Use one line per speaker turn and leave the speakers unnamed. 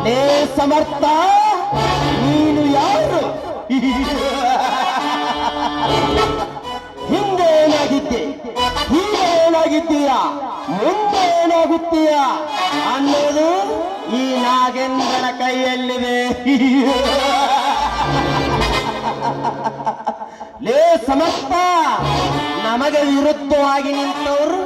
ಲೇ ಸಮರ್ಥ, ನೀನು ಯಾರು? ಹಿಂದೆ ಏನಾಗಿದ್ದೆ, ಈಗ ಏನಾಗಿದ್ದೀಯಾ, ಮುಂದೆ ಏನಾಗುತ್ತೀಯಾ ಅನ್ನೋದು ಈ ನಾಗೇಂದ್ರನ ಕೈಯಲ್ಲಿದೆ. ಲೇ ಸಮರ್ಥ, ನಮಗೆ ವಿರುದ್ಧವಾಗಿ ನಿಂತವರು